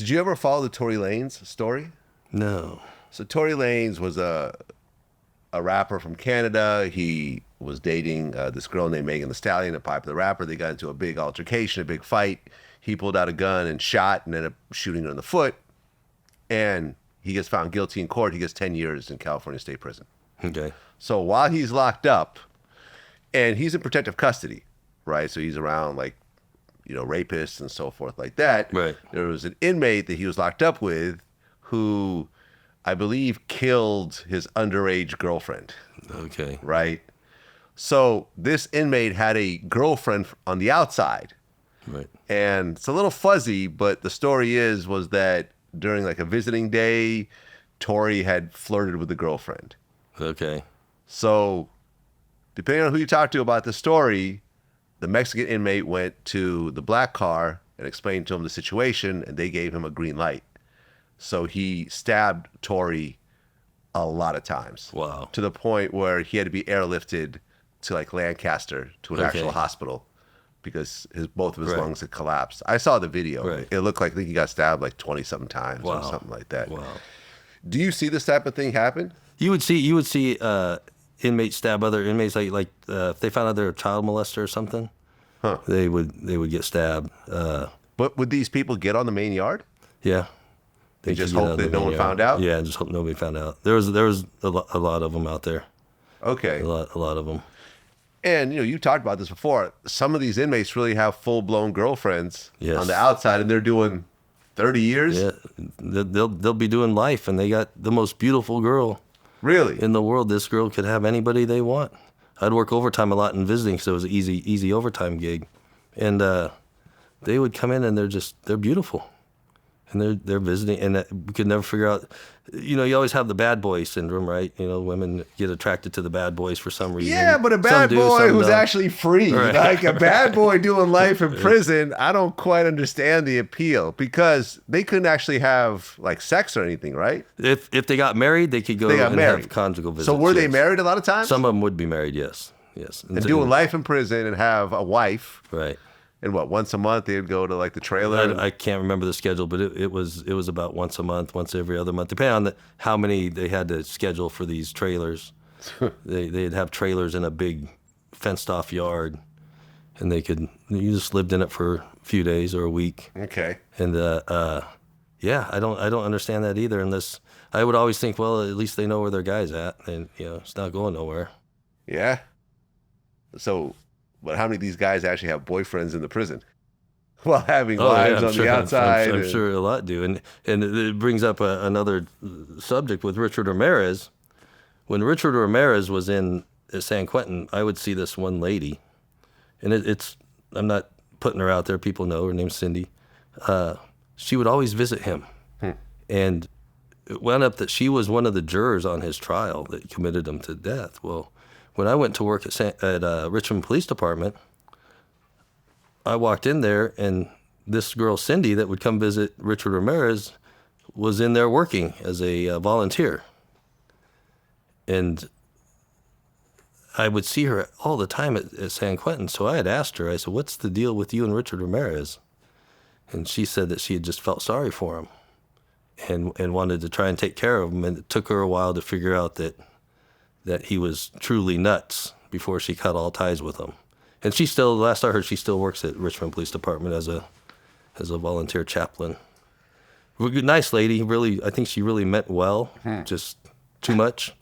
Did you ever follow the Tory Lanez story? No. So Tory Lanez was a rapper from Canada. He was dating this girl named Megan Thee Stallion, a popular rapper. They got into a big altercation, a big fight. He pulled out a gun and shot and ended up shooting her in the foot. And he gets found guilty in court. He gets 10 years in California State Prison. Okay. So while he's locked up, and he's in protective custody, right? So he's around rapists and so forth like that. Right. There was an inmate that he was locked up with who I believe killed his underage girlfriend. Okay. Right? So this inmate had a girlfriend on the outside. Right. And it's a little fuzzy, but the story was that during like a visiting day, Tory had flirted with the girlfriend. Okay. So depending on who you talk to about the story, the Mexican inmate went to the black car and explained to him the situation, and they gave him a green light. So he stabbed Tory a lot of times. Wow. To the point where he had to be airlifted to like Lancaster to an actual hospital because both of his lungs had collapsed. I saw the video. Right. It looked like I think he got stabbed like 20-something times or something like that. Wow. Do you see this type of thing happen? You would see inmates stab other inmates like if they found out they're a child molester or something. Huh. They would get stabbed. But would these people get on the main yard? Yeah. They just hope that no one found out? Yeah, just hope nobody found out. There was a lot of them out there. Okay. A lot of them. And you talked about this before. Some of these inmates really have full-blown girlfriends on the outside, and they're doing 30 years? Yeah, they'll be doing life, and they got the most beautiful girl really in the world. This girl could have anybody they want. I'd work overtime a lot in visiting, so it was an easy overtime gig. And they would come in, and they're beautiful. And they're visiting, and we could never figure out. You always have the bad boy syndrome, right? Women get attracted to the bad boys for some reason. Yeah, but a bad boy who's actually free, right. Like a bad boy doing life in prison, I don't quite understand the appeal because they couldn't actually have like sex or anything, right? If they got married, they could go have conjugal visits. So were they married a lot of times? Some of them would be married, yes. And doing life in prison and have a wife. Right. And once a month they'd go to like the trailer? I can't remember the schedule, but it was about once a month, once every other month, depending on how many they had to schedule for these trailers. They'd have trailers in a big fenced off yard, and you just lived in it for a few days or a week. Okay. And yeah, I don't understand that either. Unless I would always think, well, at least they know where their guy's at, and it's not going nowhere. Yeah. So. But how many of these guys actually have boyfriends in the prison while having wives on the outside? I'm sure a lot do. And it brings up another subject with Richard Ramirez. When Richard Ramirez was in San Quentin, I would see this one lady. And I'm not putting her out there. People know her name's Cindy. She would always visit him. And it wound up that she was one of the jurors on his trial that committed him to death. Well, when I went to work at Richmond Police Department, I walked in there, and this girl, Cindy, that would come visit Richard Ramirez, was in there working as a volunteer. And I would see her all the time at San Quentin. So I had asked her, I said, what's the deal with you and Richard Ramirez? And she said that she had just felt sorry for him and wanted to try and take care of him. And it took her a while to figure out that he was truly nuts before she cut all ties with him. And she still, last I heard, she still works at Richmond Police Department as a volunteer chaplain. Nice lady, really. I think she really meant well, just too much.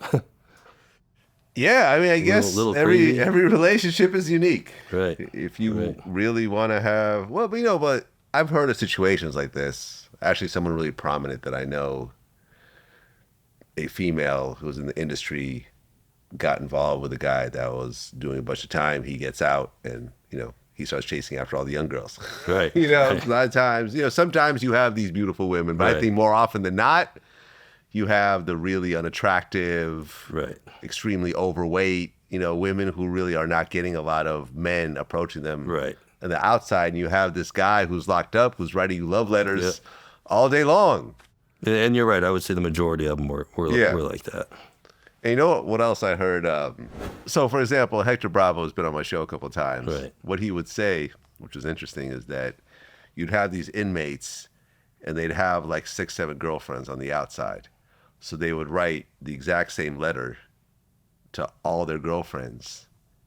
Yeah, I mean, I guess every relationship is unique. Right. If you really want to have, but I've heard of situations like this. Actually, someone really prominent that I know, a female who was in the industry, got involved with a guy that was doing a bunch of time. He gets out and, he starts chasing after all the young girls. Right. A lot of times, sometimes you have these beautiful women, but I think more often than not, you have the really unattractive, extremely overweight, women who really are not getting a lot of men approaching them on the outside. And you have this guy who's locked up, who's writing you love letters all day long. And you're right. I would say the majority of them were like that. And you know what else I heard? So, for example, Hector Bravo has been on my show a couple of times. Right. What he would say, which is interesting, is that you'd have these inmates and they'd have like 6, 7 girlfriends on the outside. So they would write the exact same letter to all their girlfriends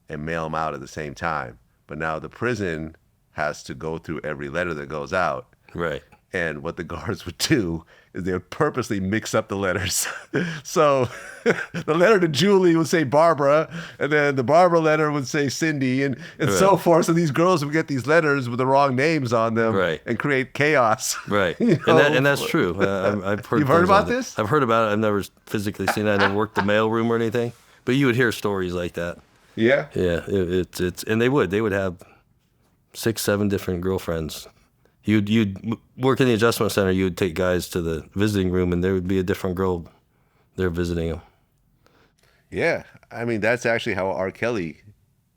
and mail them out at the same time. But now the prison has to go through every letter that goes out. Right. And what the guards would do is they would purposely mix up the letters. So the letter to Julie would say Barbara, and then the Barbara letter would say Cindy, and so forth. So these girls would get these letters with the wrong names on them and create chaos. Right. You know? And that's true. I've heard. You've heard about this? I've heard about it. I've never physically seen it. I never worked the mail room or anything. But you would hear stories like that. Yeah? Yeah. It's and they would have 6, 7 different girlfriends. You'd work in the adjustment center. You would take guys to the visiting room, and there would be a different girl there visiting them. Yeah, I mean that's actually how R. Kelly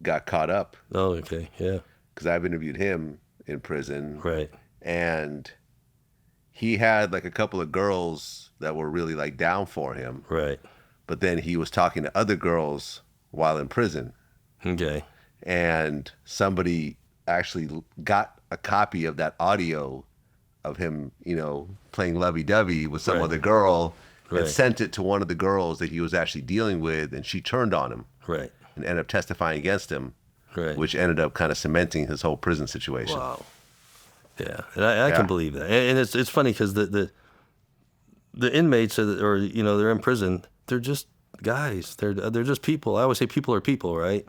got caught up. Oh, okay, yeah. Because I've interviewed him in prison, right? And he had like a couple of girls that were really like down for him, right? But then he was talking to other girls while in prison. Okay. And somebody actually got a copy of that audio of him, you know, playing lovey-dovey with some other girl and sent it to one of the girls that he was actually dealing with, and she turned on him and ended up testifying against him, which ended up kind of cementing his whole prison situation. Wow. Yeah, and I can believe that. And it's funny because the inmates or you know, they're in prison, they're just guys. They're just people. I always say people are people, right?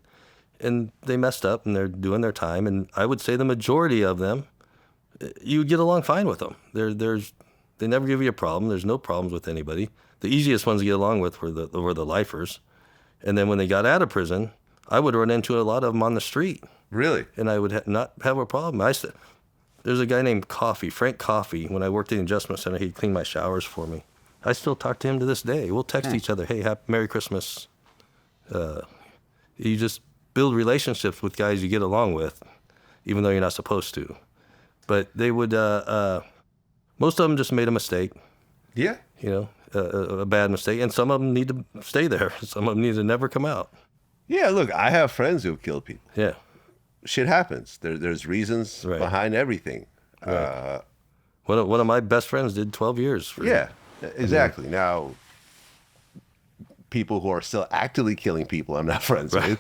And they messed up and they're doing their time. And I would say the majority of them, you get along fine with them. They never give you a problem. There's no problems with anybody. The easiest ones to get along with were the lifers. And then when they got out of prison, I would run into a lot of them on the street. Really? And I would not have a problem. There's a guy named Frank Coffey. When I worked in the adjustment center, he'd clean my showers for me. I still talk to him to this day. We'll text each other, hey, Merry Christmas. You just build relationships with guys you get along with, even though you're not supposed to. But they would, most of them just made a mistake. Yeah. You know, a bad mistake. And some of them need to stay there. Some of them need to never come out. Yeah, look, I have friends who've killed people. Yeah. Shit happens. There's reasons behind everything. Right. One of my best friends did 12 years. Exactly. Now, people who are still actively killing people, I'm not friends with.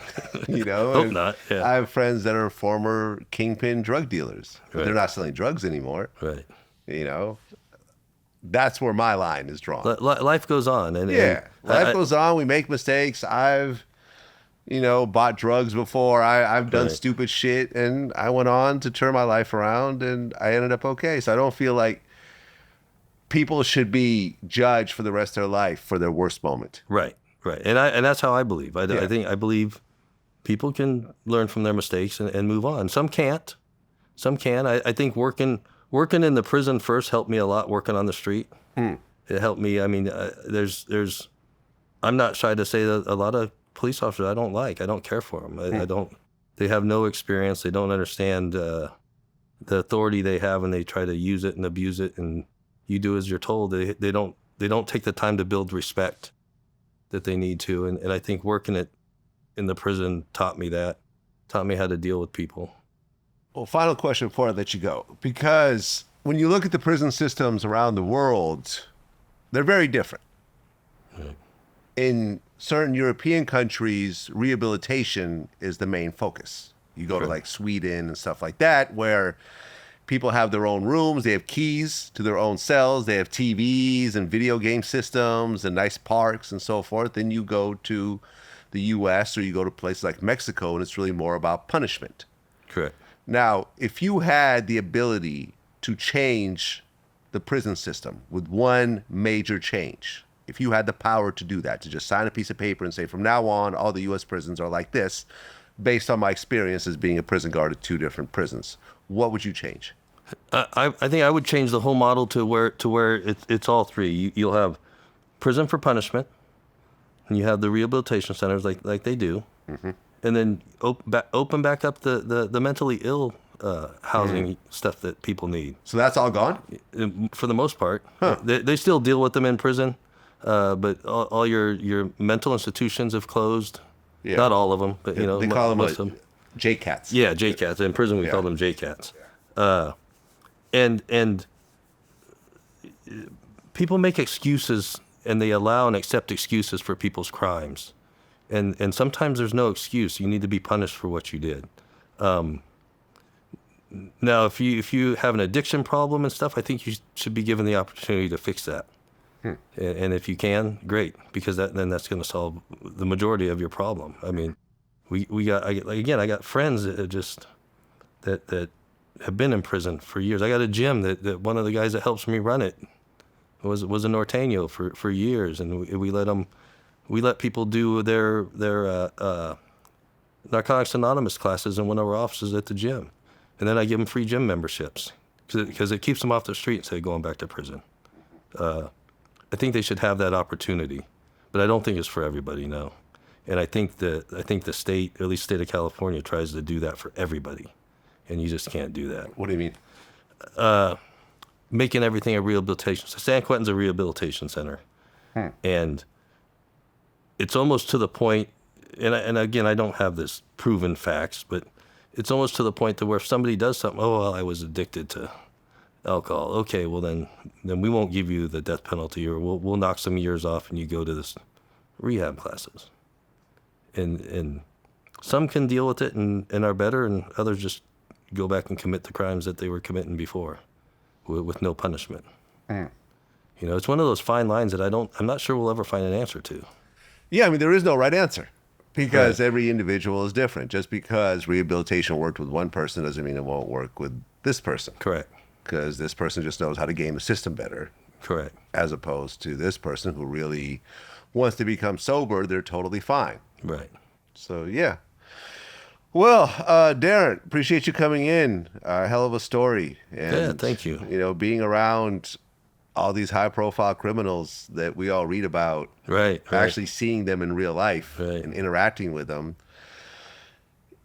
You know, hope not. Yeah. I have friends that are former kingpin drug dealers. But they're not selling drugs anymore. Right. You know, that's where my line is drawn. Life goes on, life goes on. We make mistakes. I've, you know, bought drugs before. I've done stupid shit, and I went on to turn my life around, and I ended up okay. So I don't feel like people should be judged for the rest of their life for their worst moment. Right. And that's how I believe. I believe people can learn from their mistakes and move on. Some can't. Some can. I think working in the prison first helped me a lot. Working on the street, it helped me. I mean, I'm not shy to say that a lot of police officers I don't care for them. I don't. They have no experience. They don't understand the authority they have, and they try to use it and abuse it. And you do as you're told. They don't take the time to build respect that they need to. And I think working it in the prison taught me how to deal with people. Well, final question before I let you go, because when you look at the prison systems around the world, they're very different. Right. In certain European countries, rehabilitation is the main focus. You go to like Sweden and stuff like that, where people have their own rooms, they have keys to their own cells, they have TVs and video game systems and nice parks and so forth. Then you go to the US or you go to places like Mexico, and it's really more about punishment. Correct. Now, if you had the ability to change the prison system with one major change, if you had the power to do that, to just sign a piece of paper and say, from now on, all the US prisons are like this, based on my experience as being a prison guard at 2 different prisons, what would you change? I think I would change the whole model to where it's all 3. You'll have prison for punishment, and you have the rehabilitation centers like they do, and then open back up the mentally ill housing stuff that people need. So that's all gone? For the most part. They still deal with them in prison, but all your mental institutions have closed. Yeah. Not all of them, but you know, they call them most of them. J-Cats. Yeah, J-Cats. In prison we call them J-Cats. And people make excuses, and they allow and accept excuses for people's crimes. And sometimes there's no excuse. You need to be punished for what you did. Now, if you have an addiction problem and stuff, I think you should be given the opportunity to fix that. And if you can, great, because then that's going to solve the majority of your problem. I mean, I got friends that have been in prison for years. I got a gym that one of the guys that helps me run it was a Norteño for years, and we let people do their Narcotics Anonymous classes in one of our offices at the gym. And then I give them free gym memberships because it keeps them off the street instead of going back to prison. I think they should have that opportunity, but I don't think it's for everybody, no. And I think the state, or at least the state of California, tries to do that for everybody, and you just can't do that. What do you mean? Making everything a rehabilitation. So San Quentin's a rehabilitation center, and it's almost to the point. And again, I don't have this proven facts, but it's almost to the point to where if somebody does something, oh well, I was addicted to alcohol. Okay, well then we won't give you the death penalty, or we'll knock some years off, and you go to this rehab classes. And some can deal with it and are better, and others just go back and commit the crimes that they were committing before, with no punishment. It's one of those fine lines that I'm not sure we'll ever find an answer to. Yeah, I mean, there is no right answer. Because every individual is different. Just because rehabilitation worked with one person doesn't mean it won't work with this person. Correct. Because this person just knows how to game the system better. Correct. As opposed to this person who really wants to become sober, they're totally fine. Right. So, yeah. Well, Darren, appreciate you coming in. Hell of a story. And, yeah, thank you. Being around all these high-profile criminals that we all read about, actually seeing them in real life and interacting with them,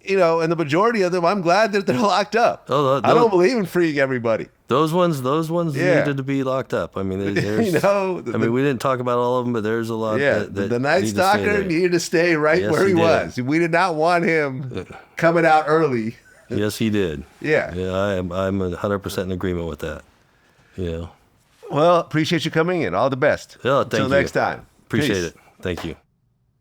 and the majority of them, I'm glad that they're locked up. I don't believe in freeing everybody. Those ones needed to be locked up. I mean, we didn't talk about all of them, but there's a lot. Yeah, the Night Stalker needed to stay where he was. We did not want him coming out early. Yes, he did. Yeah. Yeah, I'm 100% in agreement with that. Well, appreciate you coming in. All the best. Yeah, thank you. Until next time. Appreciate it. Thank you.